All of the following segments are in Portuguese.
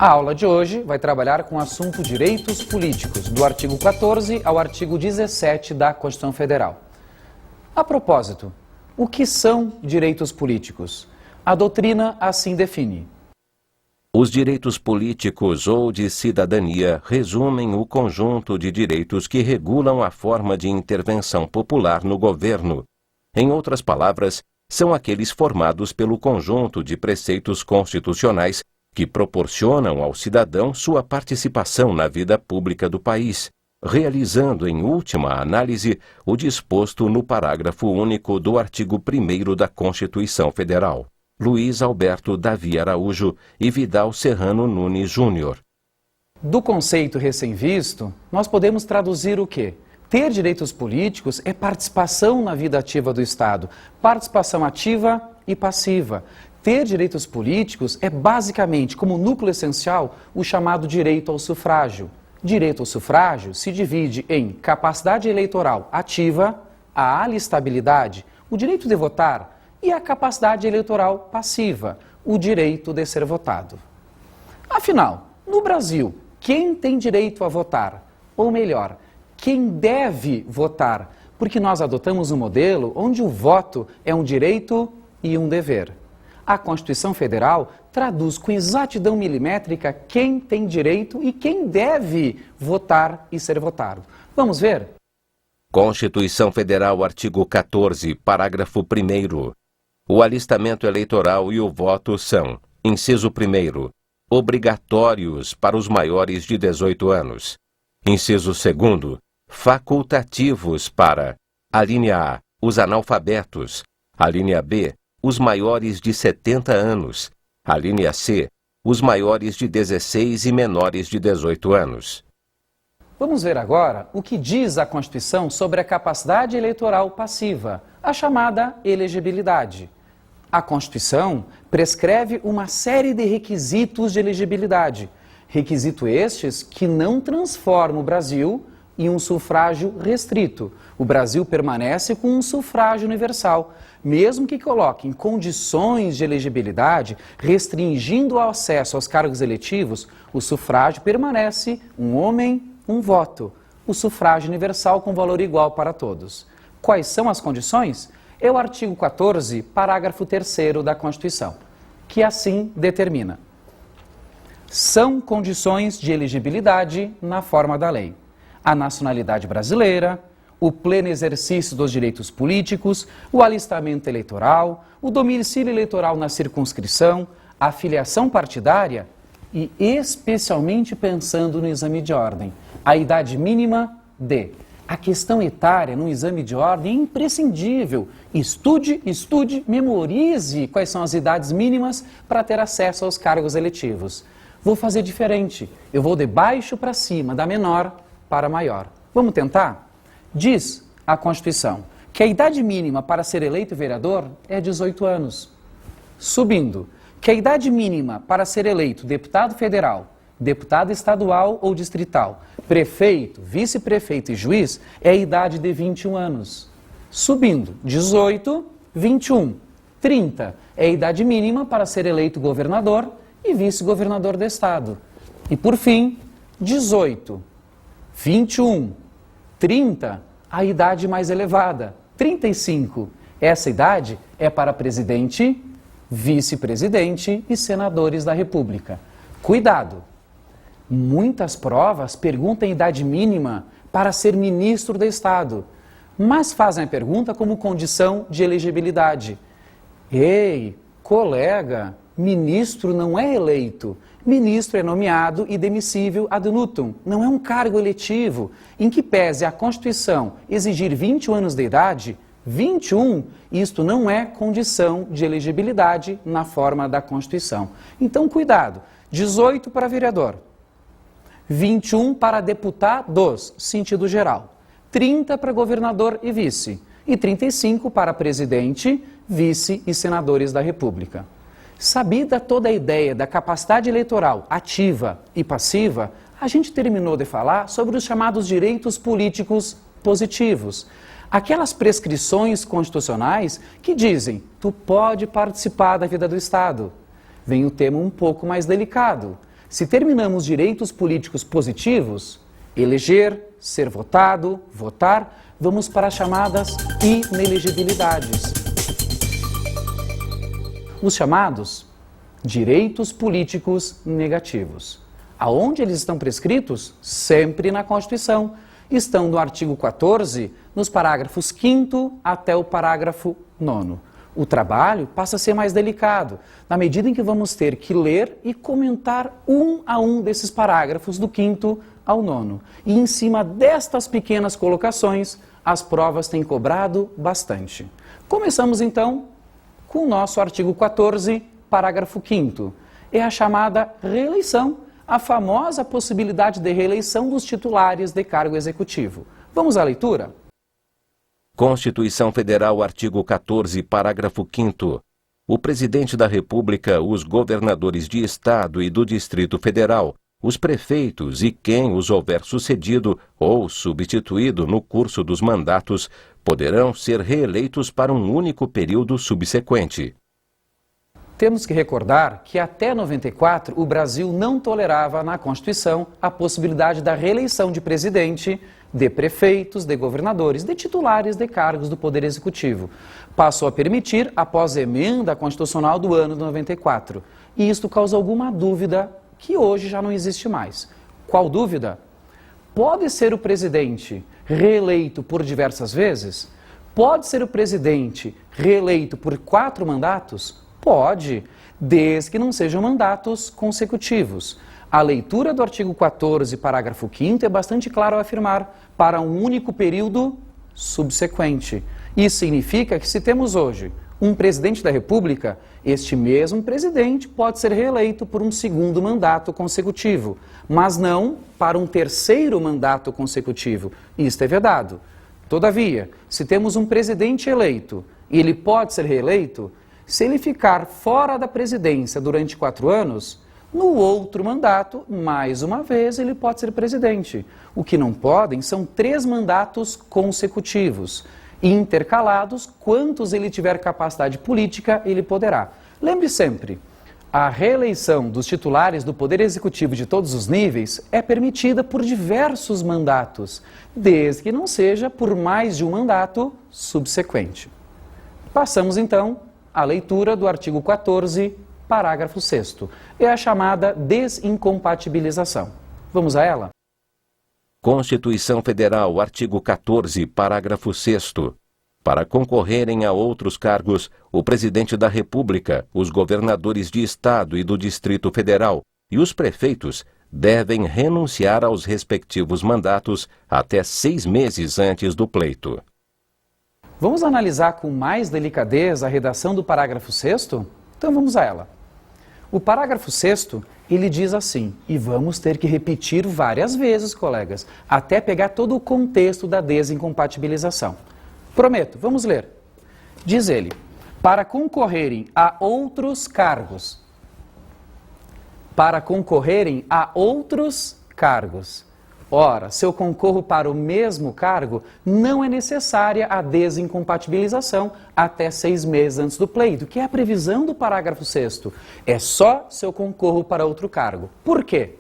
A aula de hoje vai trabalhar com o assunto direitos políticos, do artigo 14 ao artigo 17 da Constituição Federal. A propósito, o que são direitos políticos? A doutrina assim define. Os direitos políticos ou de cidadania resumem o conjunto de direitos que regulam a forma de intervenção popular no governo. Em outras palavras, são aqueles formados pelo conjunto de preceitos constitucionais que proporcionam ao cidadão sua participação na vida pública do país, realizando em última análise o disposto no parágrafo único do artigo 1º da Constituição Federal. Luiz Alberto Davi Araújo e Vidal Serrano Nunes Júnior. Do conceito recém-visto, nós podemos traduzir o quê? Ter direitos políticos é participação na vida ativa do Estado, participação ativa e passiva. Ter direitos políticos é basicamente, como núcleo essencial, o chamado direito ao sufrágio. Direito ao sufrágio se divide em capacidade eleitoral ativa, a alistabilidade, o direito de votar, e a capacidade eleitoral passiva, o direito de ser votado. Afinal, no Brasil, quem tem direito a votar? Ou melhor, quem deve votar? Porque nós adotamos um modelo onde o voto é um direito e um dever. A Constituição Federal traduz com exatidão milimétrica quem tem direito e quem deve votar e ser votado. Vamos ver? Constituição Federal, artigo 14, parágrafo 1º. O alistamento eleitoral e o voto são, inciso 1º, obrigatórios para os maiores de 18 anos. Inciso 2º, facultativos para, alínea A, os analfabetos, alínea B, os maiores de 70 anos, alínea C, os maiores de 16 e menores de 18 anos. Vamos ver agora o que diz a Constituição sobre a capacidade eleitoral passiva, a chamada elegibilidade. A Constituição prescreve uma série de requisitos de elegibilidade, requisitos estes que não transformam o Brasil em um sufrágio restrito. O Brasil permanece com um sufrágio universal, mesmo que coloque em condições de elegibilidade, restringindo o acesso aos cargos eletivos, o sufrágio permanece um homem, um voto, o sufrágio universal com valor igual para todos. Quais são as condições? É o artigo 14, parágrafo 3º da Constituição, que assim determina. São condições de elegibilidade na forma da lei: a nacionalidade brasileira, o pleno exercício dos direitos políticos, o alistamento eleitoral, o domicílio eleitoral na circunscrição, a filiação partidária e, especialmente pensando no exame de ordem, a idade mínima de... A questão etária no exame de ordem é imprescindível. Estude, memorize quais são as idades mínimas para ter acesso aos cargos eletivos. Vou fazer diferente. Eu vou de baixo para cima, da menor para maior. Vamos tentar? Diz a Constituição que a idade mínima para ser eleito vereador é 18 anos. Subindo, que a idade mínima para ser eleito deputado federal, deputado estadual ou distrital, prefeito, vice-prefeito e juiz é a idade de 21 anos. Subindo, 18, 21, 30 é a idade mínima para ser eleito governador e vice-governador do estado. E por fim, 18, 21, 30, a idade mais elevada, 35. Essa idade é para presidente, vice-presidente e senadores da República. Cuidado! Muitas provas perguntam a idade mínima para ser ministro do Estado, mas fazem a pergunta como condição de elegibilidade. Ei, colega, ministro não é eleito. Ministro é nomeado e demissível ad nutum. Não é um cargo eletivo, em que pese a Constituição exigir 21 anos de idade, 21, isto não é condição de elegibilidade na forma da Constituição. Então, cuidado, 18 para vereador, 21 para deputados, sentido geral, 30 para governador e vice, e 35 para presidente, vice e senadores da República. Sabida toda a ideia da capacidade eleitoral ativa e passiva, a gente terminou de falar sobre os chamados direitos políticos positivos. Aquelas prescrições constitucionais que dizem, tu pode participar da vida do Estado. Vem o tema um pouco mais delicado. Se terminamos direitos políticos positivos, eleger, ser votado, votar, vamos para as chamadas inelegibilidades. Os chamados direitos políticos negativos. Aonde eles estão prescritos? Sempre na Constituição. Estão no artigo 14, nos parágrafos 5º até o parágrafo 9º. O trabalho passa a ser mais delicado, na medida em que vamos ter que ler e comentar um a um desses parágrafos do 5º ao 9º. E em cima destas pequenas colocações, as provas têm cobrado bastante. Começamos então com o nosso artigo 14, parágrafo 5º. É a chamada reeleição, a famosa possibilidade de reeleição dos titulares de cargo executivo. Vamos à leitura? Constituição Federal, artigo 14, parágrafo 5º. O Presidente da República, os governadores de Estado e do Distrito Federal, os prefeitos e quem os houver sucedido ou substituído no curso dos mandatos, poderão ser reeleitos para um único período subsequente. Temos que recordar que até 94 o Brasil não tolerava na Constituição a possibilidade da reeleição de presidente, de prefeitos, de governadores, de titulares de cargos do Poder Executivo. Passou a permitir após a emenda constitucional do ano de 94. E isto causa alguma dúvida que hoje já não existe mais. Qual dúvida? Pode ser o presidente reeleito por diversas vezes? Pode ser o presidente reeleito por 4 mandatos? Pode, desde que não sejam mandatos consecutivos. A leitura do artigo 14, parágrafo 5º é bastante clara ao afirmar para um único período subsequente. Isso significa que se temos hoje um presidente da República, este mesmo presidente pode ser reeleito por um 2º mandato consecutivo, mas não para um 3º mandato consecutivo. Isto é vedado. Todavia, se temos um presidente eleito e ele pode ser reeleito, se ele ficar fora da presidência durante 4 anos, no outro mandato, mais uma vez, ele pode ser presidente. O que não podem são 3 mandatos consecutivos. Intercalados, quantos ele tiver capacidade política, ele poderá. Lembre sempre, a reeleição dos titulares do Poder Executivo de todos os níveis é permitida por diversos mandatos, desde que não seja por mais de um mandato subsequente. Passamos então à leitura do artigo 14, parágrafo 6º. É a chamada desincompatibilização. Vamos a ela? Constituição Federal, artigo 14, parágrafo 6º. Para concorrerem a outros cargos, o Presidente da República, os governadores de Estado e do Distrito Federal e os prefeitos devem renunciar aos respectivos mandatos até 6 meses antes do pleito. Vamos analisar com mais delicadeza a redação do parágrafo 6º? Então vamos a ela. O parágrafo 6º, ele diz assim, e vamos ter que repetir várias vezes, colegas, até pegar todo o contexto da desincompatibilização. Prometo, vamos ler. Diz ele, para concorrerem a outros cargos. Para concorrerem a outros cargos. Ora, se eu concorro para o mesmo cargo, não é necessária a desincompatibilização até 6 meses antes do pleito, que é a previsão do parágrafo 6º. É só se eu concorro para outro cargo. Por quê?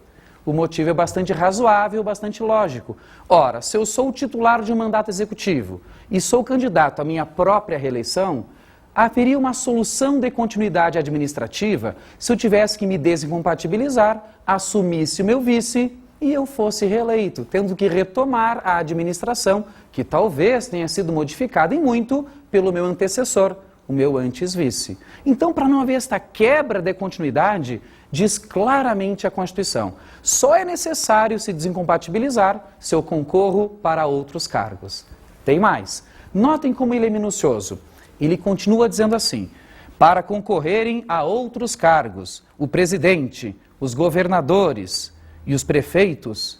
O motivo é bastante razoável, bastante lógico. Ora, se eu sou o titular de um mandato executivo e sou candidato à minha própria reeleição, haveria uma solução de continuidade administrativa se eu tivesse que me desincompatibilizar, assumisse o meu vice e eu fosse reeleito, tendo que retomar a administração, que talvez tenha sido modificada em muito pelo meu antecessor, o meu antes-vice. Então, para não haver esta quebra de continuidade, diz claramente a Constituição, só é necessário se desincompatibilizar se eu concorro para outros cargos. Tem mais. Notem como ele é minucioso. Ele continua dizendo assim, para concorrerem a outros cargos, o presidente, os governadores e os prefeitos,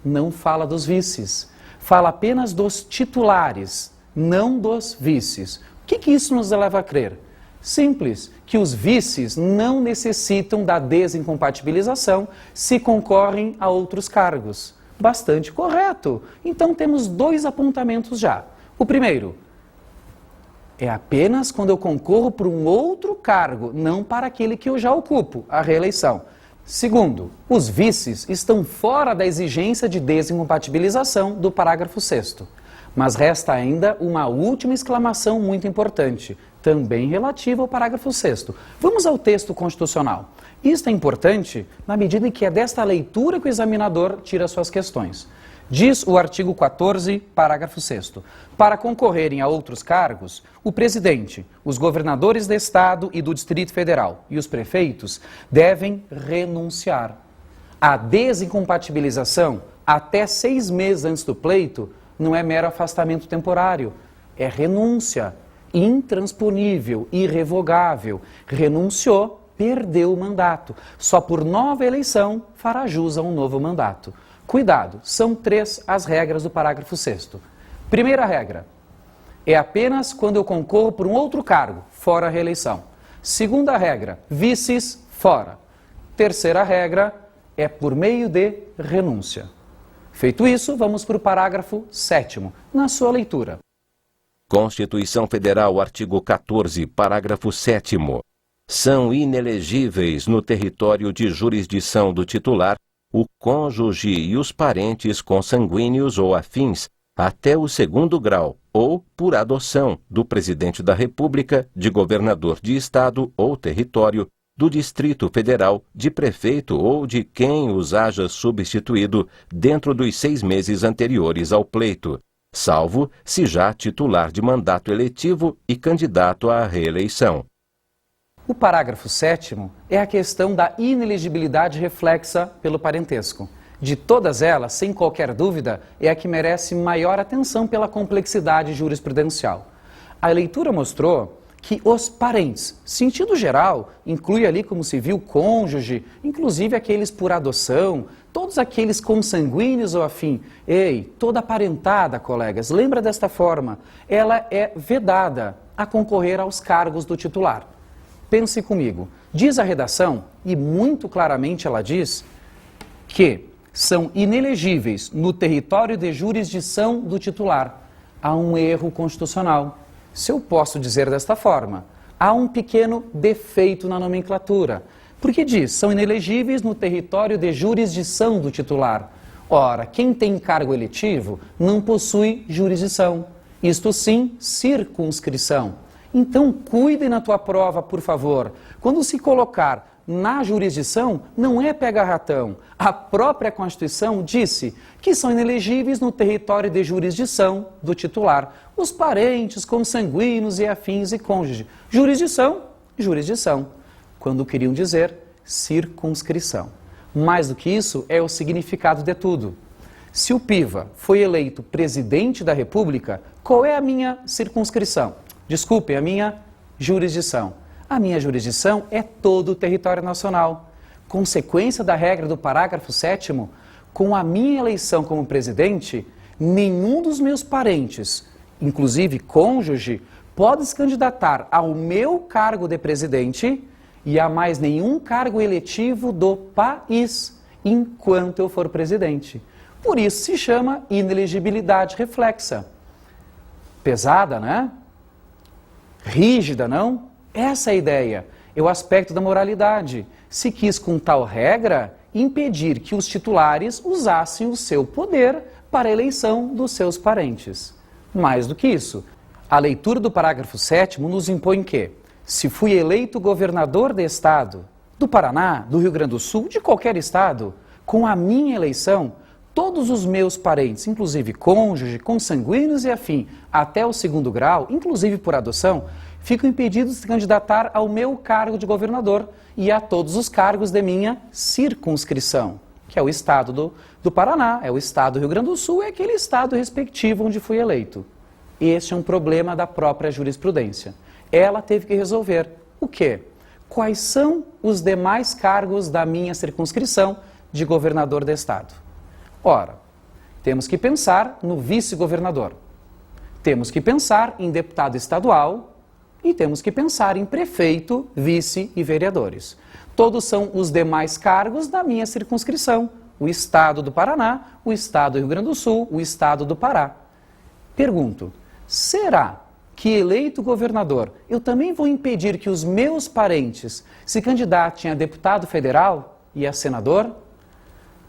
não fala dos vices, fala apenas dos titulares, não dos vices. O que isso nos leva a crer? Simples, que os vices não necessitam da desincompatibilização se concorrem a outros cargos. Bastante correto. Então temos 2 apontamentos já. O primeiro, é apenas quando eu concorro para um outro cargo, não para aquele que eu já ocupo, a reeleição. Segundo, os vices estão fora da exigência de desincompatibilização do parágrafo 6º. Mas resta ainda uma última exclamação muito importante, também relativa ao parágrafo 6º. Vamos ao texto constitucional. Isto é importante na medida em que é desta leitura que o examinador tira suas questões. Diz o artigo 14, parágrafo 6º. Para concorrerem a outros cargos, o presidente, os governadores de Estado e do Distrito Federal e os prefeitos devem renunciar. A desincompatibilização até 6 meses antes do pleito não é mero afastamento temporário, é renúncia, intransponível, irrevogável. Renunciou, perdeu o mandato. Só por nova eleição fará jus a um novo mandato. Cuidado, são 3 as regras do parágrafo 6º. Primeira regra, é apenas quando eu concorro por um outro cargo, fora a reeleição. Segunda regra, vices, fora. Terceira regra, é por meio de renúncia. Feito isso, vamos para o parágrafo 7º, na sua leitura. Constituição Federal, artigo 14, parágrafo 7º. São inelegíveis no território de jurisdição do titular o cônjuge e os parentes consanguíneos ou afins até o 2º grau ou por adoção do Presidente da República, de governador de Estado ou território, do Distrito Federal, de prefeito ou de quem os haja substituído dentro dos 6 meses anteriores ao pleito, salvo se já titular de mandato eletivo e candidato à reeleição. O parágrafo 7º é a questão da inelegibilidade reflexa pelo parentesco. De todas elas, sem qualquer dúvida, é a que merece maior atenção pela complexidade jurisprudencial. A leitura mostrou que os parentes, sentido geral, inclui ali como se viu cônjuge, inclusive aqueles por adoção, todos aqueles consanguíneos ou afim. Ei, toda parentada, colegas, lembra desta forma, ela é vedada a concorrer aos cargos do titular. Pense comigo, diz a redação, e muito claramente ela diz, que são inelegíveis no território de jurisdição do titular. Há um erro constitucional. Se eu posso dizer desta forma, há um pequeno defeito na nomenclatura, porque diz, são inelegíveis no território de jurisdição do titular. Ora, quem tem cargo eletivo não possui jurisdição, isto sim, circunscrição. Então, cuide na tua prova, por favor. Quando se colocar na jurisdição, não é pega-ratão. A própria Constituição disse que são inelegíveis no território de jurisdição do titular. Os parentes, consanguíneos e afins e cônjuge. Jurisdição, jurisdição. Quando queriam dizer circunscrição. Mais do que isso, é o significado de tudo. Se o Piva foi eleito presidente da República, qual é a minha circunscrição? Desculpe, a minha jurisdição. A minha jurisdição é todo o território nacional. Consequência da regra do parágrafo 7º, com a minha eleição como presidente, nenhum dos meus parentes, inclusive cônjuge, pode se candidatar ao meu cargo de presidente e a mais nenhum cargo eletivo do país, enquanto eu for presidente. Por isso se chama inelegibilidade reflexa. Pesada, né? Rígida, não? Essa é a ideia, é o aspecto da moralidade. Se quis, com tal regra, impedir que os titulares usassem o seu poder para a eleição dos seus parentes. Mais do que isso, a leitura do parágrafo 7º nos impõe que, se fui eleito governador de estado, do Paraná, do Rio Grande do Sul, de qualquer estado, com a minha eleição, todos os meus parentes, inclusive cônjuge, consanguíneos e afim, até o 2º grau, inclusive por adoção, ficam impedidos de se candidatar ao meu cargo de governador e a todos os cargos de minha circunscrição, que é o estado do Paraná, é o estado do Rio Grande do Sul, é aquele estado respectivo onde fui eleito. Este é um problema da própria jurisprudência. Ela teve que resolver o quê? Quais são os demais cargos da minha circunscrição de governador de estado? Ora, temos que pensar no vice-governador, temos que pensar em deputado estadual e temos que pensar em prefeito, vice e vereadores. Todos são os demais cargos da minha circunscrição, o estado do Paraná, o estado do Rio Grande do Sul, o estado do Pará. Pergunto, será que eleito governador eu também vou impedir que os meus parentes se candidatem a deputado federal e a senador?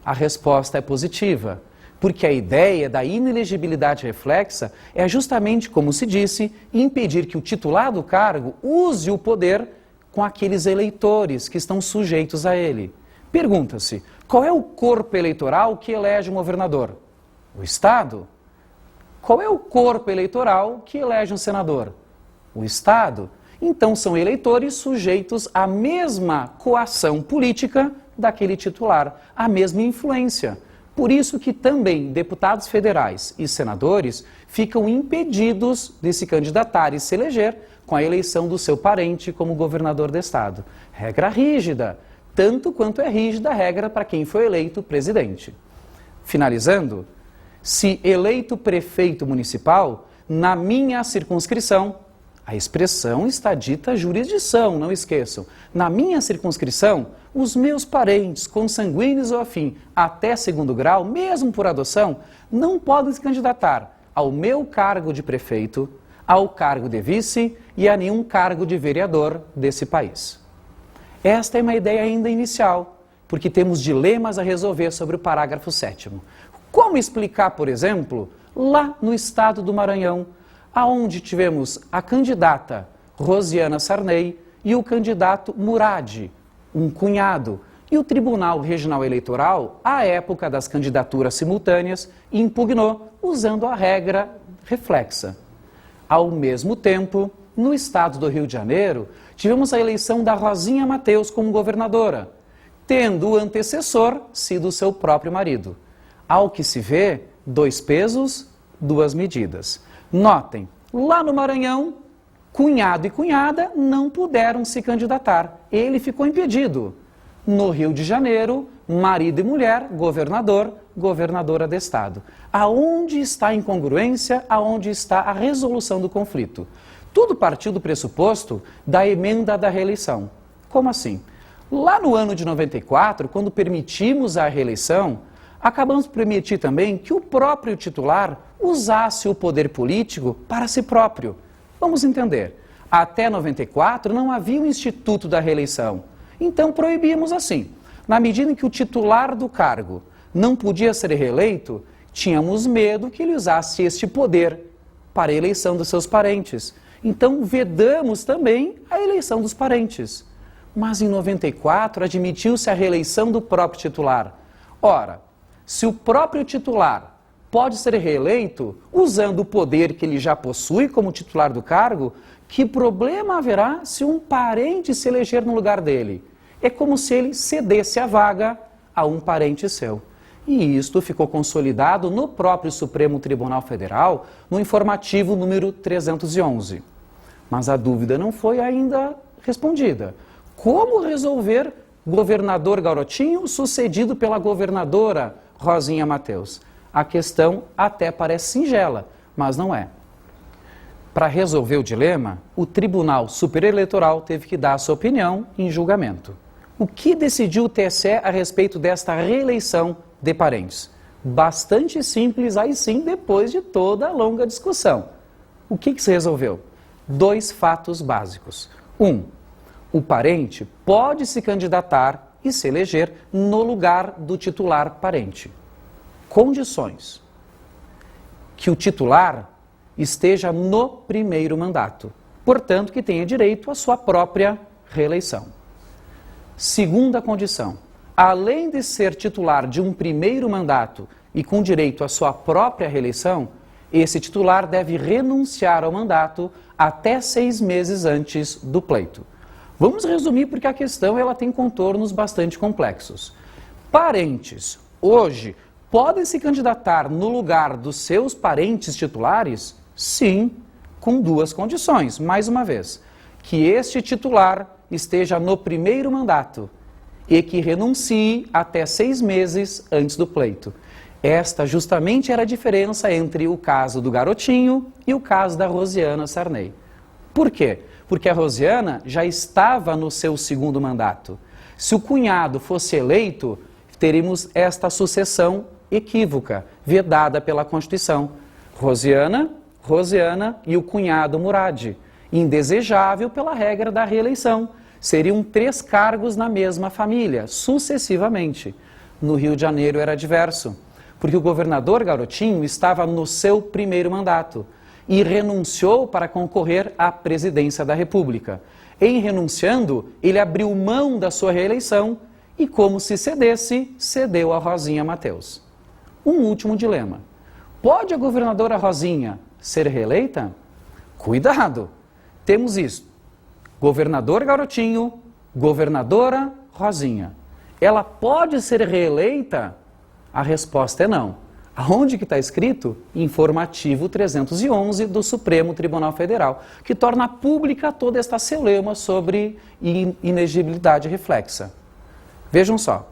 A resposta é positiva, porque a ideia da inelegibilidade reflexa é justamente, como se disse, impedir que o titular do cargo use o poder com aqueles eleitores que estão sujeitos a ele. Pergunta-se, qual é o corpo eleitoral que elege um governador? O Estado. Qual é o corpo eleitoral que elege um senador? O Estado. Então são eleitores sujeitos à mesma coação política daquele titular, à mesma influência. Por isso que também deputados federais e senadores ficam impedidos de se candidatar e se eleger com a eleição do seu parente como governador do estado. Regra rígida, tanto quanto é rígida a regra para quem foi eleito presidente. Finalizando, se eleito prefeito municipal, na minha circunscrição, a expressão está dita jurisdição, não esqueçam. Na minha circunscrição, os meus parentes, consanguíneos ou afim, até segundo grau, mesmo por adoção, não podem se candidatar ao meu cargo de prefeito, ao cargo de vice e a nenhum cargo de vereador desse país. Esta é uma ideia ainda inicial, porque temos dilemas a resolver sobre o parágrafo 7º. Como explicar, por exemplo, lá no estado do Maranhão, aonde tivemos a candidata Rosiana Sarney e o candidato Murad, um cunhado, e o Tribunal Regional Eleitoral, à época das candidaturas simultâneas, impugnou usando a regra reflexa. Ao mesmo tempo, no estado do Rio de Janeiro, tivemos a eleição da Rosinha Mateus como governadora, tendo o antecessor sido seu próprio marido. Ao que se vê, 2 pesos, 2 medidas. Notem, lá no Maranhão, cunhado e cunhada não puderam se candidatar. Ele ficou impedido. No Rio de Janeiro, marido e mulher, governador, governadora de estado. Aonde está a incongruência? Aonde está a resolução do conflito? Tudo partiu do pressuposto da emenda da reeleição. Como assim? Lá no ano de 94, quando permitimos a reeleição, acabamos por permitir também que o próprio titular usasse o poder político para si próprio. Vamos entender. Até 94 não havia o instituto da reeleição. Então proibimos assim. Na medida em que o titular do cargo não podia ser reeleito, tínhamos medo que ele usasse este poder para a eleição dos seus parentes. Então vedamos também a eleição dos parentes. Mas em 94 admitiu-se a reeleição do próprio titular. Ora, se o próprio titular pode ser reeleito usando o poder que ele já possui como titular do cargo, que problema haverá se um parente se eleger no lugar dele? É como se ele cedesse a vaga a um parente seu. E isto ficou consolidado no próprio Supremo Tribunal Federal, no informativo número 311. Mas a dúvida não foi ainda respondida. Como resolver governador Garotinho sucedido pela governadora Rosinha Mateus? A questão até parece singela, mas não é. Para resolver o dilema, o Tribunal Superior Eleitoral teve que dar a sua opinião em julgamento. O que decidiu o TSE a respeito desta reeleição de parentes? Bastante simples, aí sim, depois de toda a longa discussão. O que se resolveu? 2 fatos básicos. 1. O parente pode se candidatar e se eleger no lugar do titular parente. Condições: que o titular esteja no primeiro mandato, portanto que tenha direito à sua própria reeleição. Segunda condição: além de ser titular de um primeiro mandato e com direito à sua própria reeleição, esse titular deve renunciar ao mandato até 6 meses antes do pleito. Vamos resumir porque a questão ela tem contornos bastante complexos. Parentes, hoje, podem se candidatar no lugar dos seus parentes titulares? Sim, com 2 condições. Mais uma vez, que este titular esteja no primeiro mandato e que renuncie até 6 meses antes do pleito. Esta justamente era a diferença entre o caso do Garotinho e o caso da Rosiana Sarney. Por quê? Porque a Rosiana já estava no seu segundo mandato. Se o cunhado fosse eleito, teríamos esta sucessão equívoca, vedada pela Constituição. Rosiana e o cunhado Murad, indesejável pela regra da reeleição. Seriam 3 cargos na mesma família, sucessivamente. No Rio de Janeiro era diverso, porque o governador Garotinho estava no seu primeiro mandato e renunciou para concorrer à presidência da República. Em renunciando, ele abriu mão da sua reeleição e, como se cedesse, cedeu a Rosinha Mateus. Um último dilema. Pode a governadora Rosinha ser reeleita? Cuidado! Temos isso. Governador Garotinho, governadora Rosinha. Ela pode ser reeleita? A resposta é não. Aonde que está escrito? Informativo 311 do Supremo Tribunal Federal, que torna pública toda esta celeuma sobre inegibilidade reflexa. Vejam só,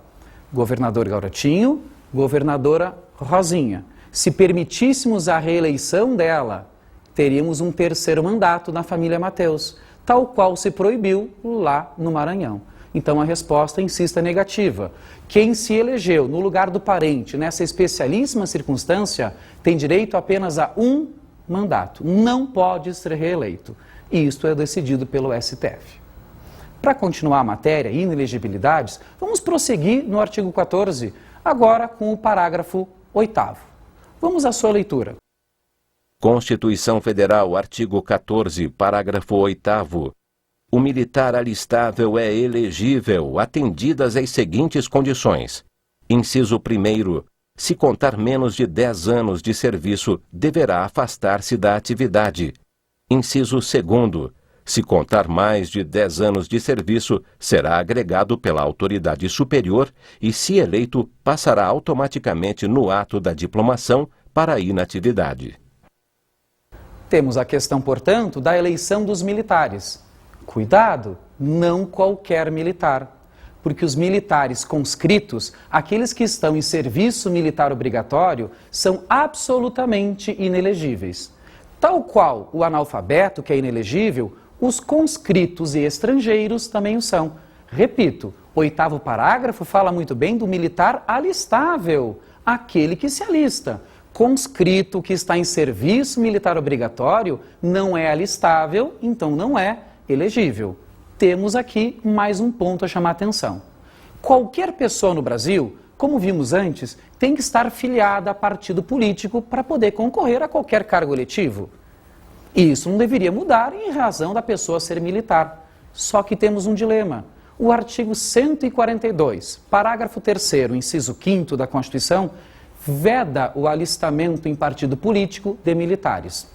governador Garotinho, governadora Rosinha. Se permitíssemos a reeleição dela, teríamos um 3º mandato na família Mateus, tal qual se proibiu lá no Maranhão. Então a resposta, insisto, é negativa. Quem se elegeu no lugar do parente nessa especialíssima circunstância tem direito apenas a um mandato, não pode ser reeleito. E isto é decidido pelo STF. Para continuar a matéria, inelegibilidades, vamos prosseguir no artigo 14, agora com o parágrafo 8º. Vamos à sua leitura. Constituição Federal, artigo 14, parágrafo 8º. O militar alistável é elegível, atendidas as seguintes condições. Inciso 1º. Se contar menos de 10 anos de serviço, deverá afastar-se da atividade. Inciso 2º. Se contar mais de 10 anos de serviço, será agregado pela autoridade superior e, se eleito, passará automaticamente no ato da diplomação para a inatividade. Temos a questão, portanto, da eleição dos militares. Cuidado, não qualquer militar, porque os militares conscritos, aqueles que estão em serviço militar obrigatório, são absolutamente inelegíveis. Tal qual o analfabeto, que é inelegível, os conscritos e estrangeiros também o são. Repito, o 8º parágrafo fala muito bem do militar alistável, aquele que se alista. Conscrito que está em serviço militar obrigatório não é alistável, então não é elegível. Temos aqui mais um ponto a chamar a atenção. Qualquer pessoa no Brasil, como vimos antes, tem que estar filiada a partido político para poder concorrer a qualquer cargo eletivo. E isso não deveria mudar em razão da pessoa ser militar. Só que temos um dilema. O artigo 142, parágrafo 3º, inciso 5º da Constituição, veda o alistamento em partido político de militares.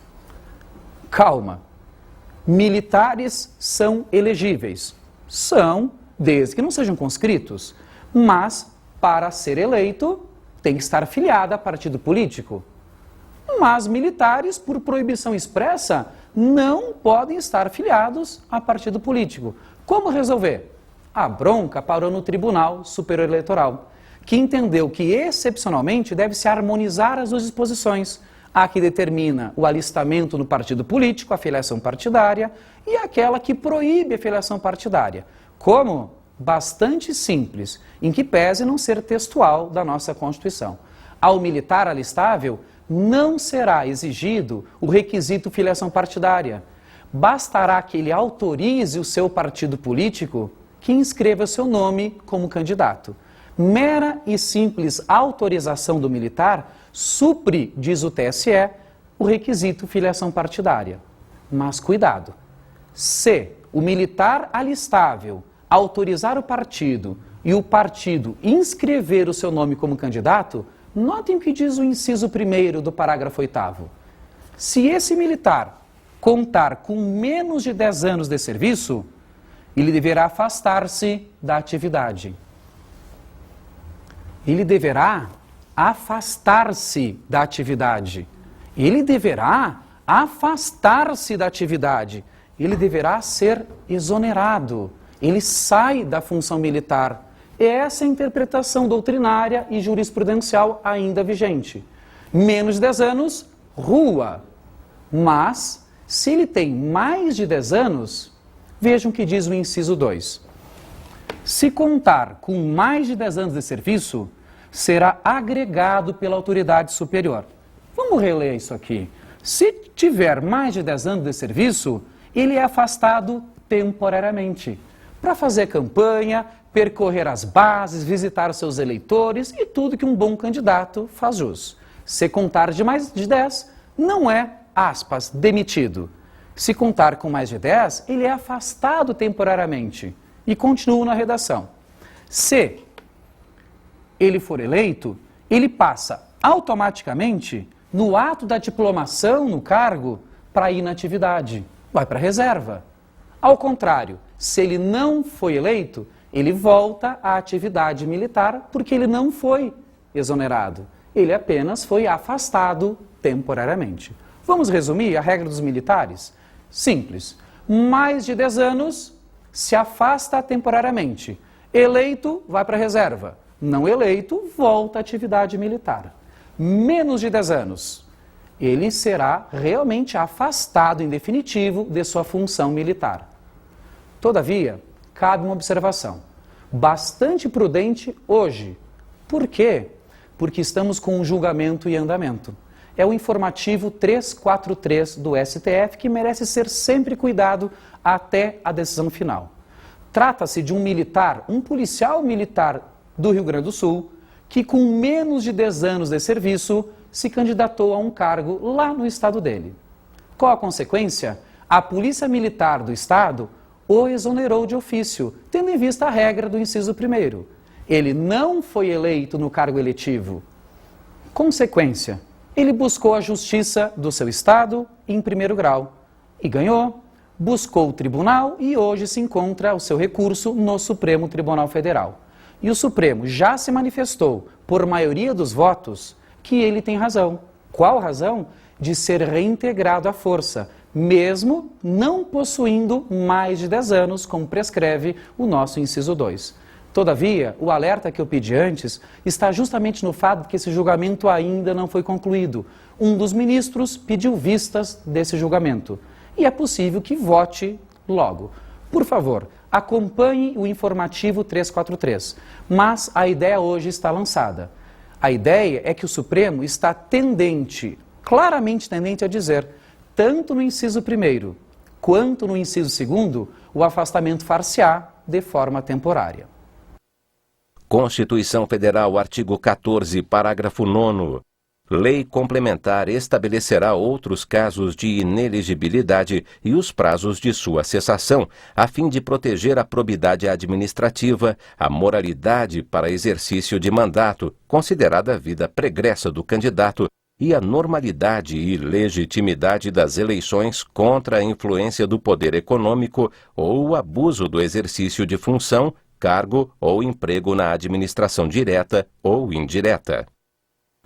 Calma. Militares são elegíveis. São, desde que não sejam conscritos. Mas, para ser eleito, tem que estar filiado a partido político. Mas militares, por proibição expressa, não podem estar filiados a partido político. Como resolver? A bronca parou no Tribunal Superior Eleitoral, que entendeu que, excepcionalmente, deve-se harmonizar as 2 disposições. A que determina o alistamento no partido político, a filiação partidária, e aquela que proíbe a filiação partidária. Como? Bastante simples, em que pese não ser textual da nossa Constituição. Ao militar alistável, não será exigido o requisito filiação partidária. Bastará que ele autorize o seu partido político que inscreva seu nome como candidato. Mera e simples autorização do militar supre, diz o TSE, o requisito filiação partidária. Mas cuidado, se o militar alistável autorizar o partido e o partido inscrever o seu nome como candidato, notem o que diz o inciso 1º do parágrafo 8º. Se esse militar contar com menos de 10 anos de serviço, ele deverá afastar-se da atividade. Ele deverá afastar-se da atividade. Ele deverá afastar-se da atividade. Ele deverá ser exonerado. Ele sai da função militar. Essa é a interpretação doutrinária e jurisprudencial ainda vigente. Menos de 10 anos, rua. Mas, se ele tem mais de 10 anos, vejam o que diz o inciso 2. Se contar com mais de 10 anos de serviço, será agregado pela autoridade superior. Vamos reler isso aqui. Se tiver mais de 10 anos de serviço, ele é afastado temporariamente. para fazer campanha, percorrer as bases, visitar os seus eleitores e tudo que um bom candidato faz jus. Se contar de mais de 10, não é, aspas, demitido. Se contar com mais de 10, ele é afastado temporariamente e continua na redação. Se ele for eleito, ele passa automaticamente no ato da diplomação no cargo para inatividade, vai para a reserva. Ao contrário, se ele não foi eleito, ele volta à atividade militar porque ele não foi exonerado. Ele apenas foi afastado temporariamente. Vamos resumir a regra dos militares? Simples. Mais de 10 anos, se afasta temporariamente. Eleito, vai para a reserva. Não eleito, volta à atividade militar. Menos de 10 anos, ele será realmente afastado em definitivo de sua função militar. Todavia, cabe uma observação bastante prudente hoje. Por quê? Porque estamos com um julgamento em andamento. É o informativo 343 do STF que merece ser sempre cuidado até a decisão final. Trata-se de um militar, um policial militar do Rio Grande do Sul, que com menos de 10 anos de serviço se candidatou a um cargo lá no estado dele. Qual a consequência? A Polícia Militar do Estado o exonerou de ofício, tendo em vista a regra do inciso 1º. Ele não foi eleito no cargo eletivo. Consequência, ele buscou a justiça do seu estado em primeiro grau e ganhou. Buscou o tribunal e hoje se encontra o seu recurso no Supremo Tribunal Federal. E o Supremo já se manifestou, por maioria dos votos, que ele tem razão. Qual razão? De ser reintegrado à força, mesmo não possuindo mais de 10 anos, como prescreve o nosso inciso 2. Todavia, o alerta que eu pedi antes está justamente no fato de que esse julgamento ainda não foi concluído. Um dos ministros pediu vistas desse julgamento e é possível que vote logo. Por favor, acompanhe o informativo 343, mas a ideia hoje está lançada. A ideia é que o Supremo está claramente tendente a dizer, tanto no inciso 1º quanto no inciso 2º, o afastamento far-se-á de forma temporária. Constituição Federal, artigo 14, parágrafo 9º. Lei complementar estabelecerá outros casos de inelegibilidade e os prazos de sua cessação, a fim de proteger a probidade administrativa, a moralidade para exercício de mandato, considerada a vida pregressa do candidato, e a normalidade e legitimidade das eleições contra a influência do poder econômico ou o abuso do exercício de função, cargo ou emprego na administração direta ou indireta.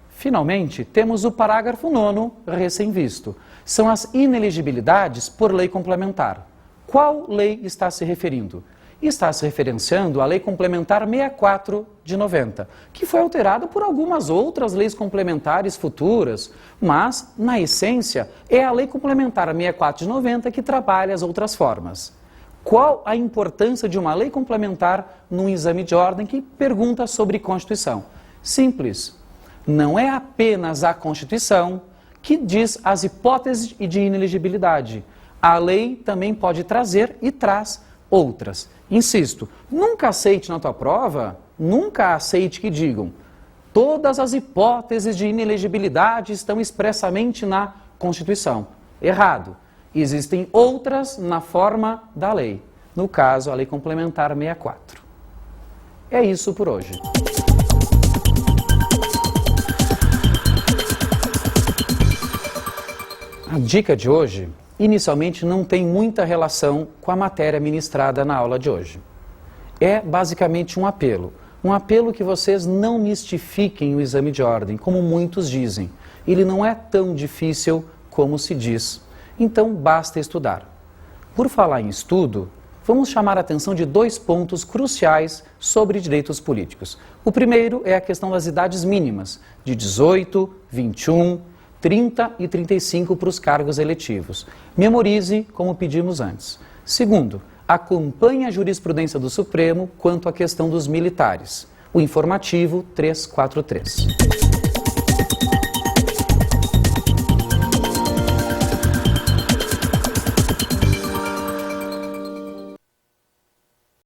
Finalmente, temos o parágrafo 9º recém-visto. São as inelegibilidades por lei complementar. Qual lei está se referindo? Está se referenciando à Lei Complementar 64 de 90, que foi alterada por algumas outras leis complementares futuras, mas, na essência, é a Lei Complementar 64 de 90 que trabalha as outras formas. Qual a importância de uma lei complementar num exame de ordem que pergunta sobre Constituição? Simples. Não é apenas a Constituição que diz as hipóteses de inelegibilidade. A lei também pode trazer e traz outras. Insisto, nunca aceite na tua prova, nunca aceite que digam todas as hipóteses de inelegibilidade estão expressamente na Constituição. Errado. Existem outras na forma da lei. No caso, a Lei Complementar 64. É isso por hoje. A dica de hoje, inicialmente, não tem muita relação com a matéria ministrada na aula de hoje. É basicamente um apelo que vocês não mistifiquem o exame de ordem, como muitos dizem. Ele não é tão difícil como se diz, então basta estudar. Por falar em estudo, vamos chamar a atenção de 2 pontos cruciais sobre direitos políticos. O primeiro é a questão das idades mínimas, de 18, 21, 30 e 35 para os cargos eletivos. Memorize como pedimos antes. Segundo, acompanhe a jurisprudência do Supremo quanto à questão dos militares. O informativo 343.